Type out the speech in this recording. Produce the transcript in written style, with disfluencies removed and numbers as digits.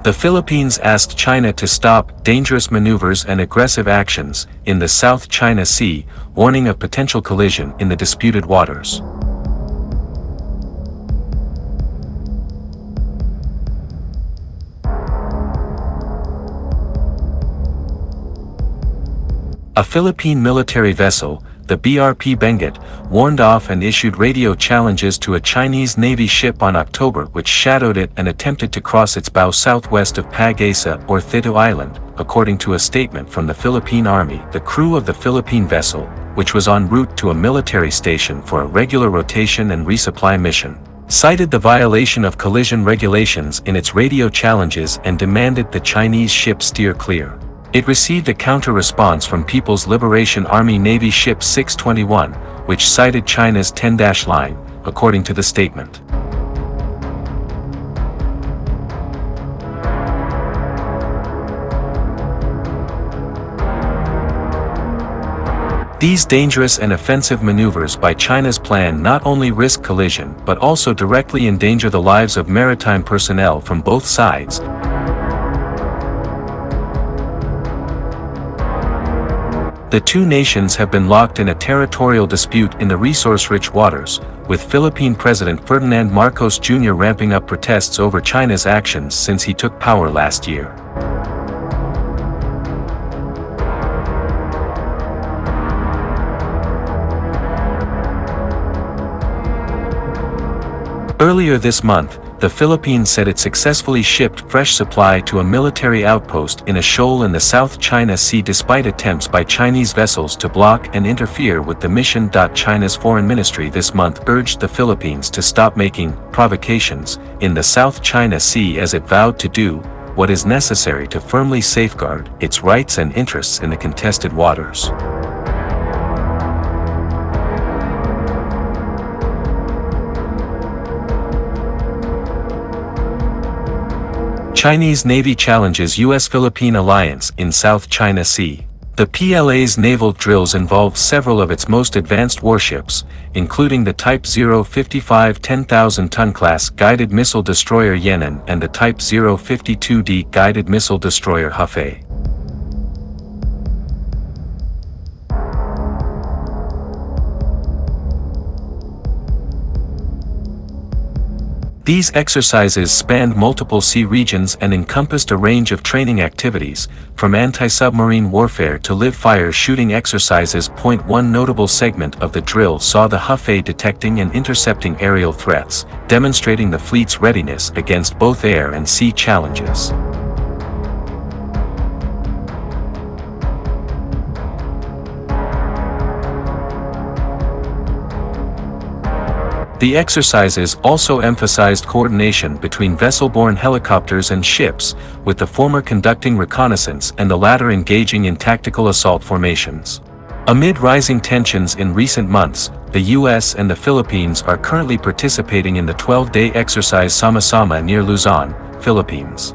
The Philippines asked China to stop dangerous maneuvers and aggressive actions in the South China Sea, warning of potential collision in the disputed waters. A Philippine military vessel, the BRP Benguet, warned off and issued radio challenges to a Chinese Navy ship on October which shadowed it and attempted to cross its bow southwest of Pag-asa or Thito Island, according to a statement from the Philippine Army. The crew of the Philippine vessel, which was en route to a military station for a regular rotation and resupply mission, cited the violation of collision regulations in its radio challenges and demanded the Chinese ship steer clear. It received a counter-response from People's Liberation Army Navy Ship 621, which cited China's 10- line, according to the statement. These dangerous and offensive maneuvers by China's plan not only risk collision but also directly endanger the lives of maritime personnel from both sides. The two nations have been locked in a territorial dispute in the resource-rich waters, with Philippine President Ferdinand Marcos Jr. ramping up protests over China's actions since he took power last year. Earlier this month, the Philippines said it successfully shipped fresh supply to a military outpost in a shoal in the South China Sea despite attempts by Chinese vessels to block and interfere with the mission. China's foreign ministry this month urged the Philippines to stop making provocations in the South China Sea as it vowed to do what is necessary to firmly safeguard its rights and interests in the contested waters. Chinese Navy challenges U.S.-Philippine alliance in South China Sea. The PLA's naval drills involved several of its most advanced warships, including the Type 055 10,000-ton class guided missile destroyer Yan'an and the Type 052D guided missile destroyer Hefei. These exercises spanned multiple sea regions and encompassed a range of training activities, from anti-submarine warfare to live-fire shooting exercises. One notable segment of the drill saw the Hefei detecting and intercepting aerial threats, demonstrating the fleet's readiness against both air and sea challenges. The exercises also emphasized coordination between vessel-borne helicopters and ships, with the former conducting reconnaissance and the latter engaging in tactical assault formations. Amid rising tensions in recent months, the U.S. and the Philippines are currently participating in the 12-day exercise Sama-Sama near Luzon, Philippines.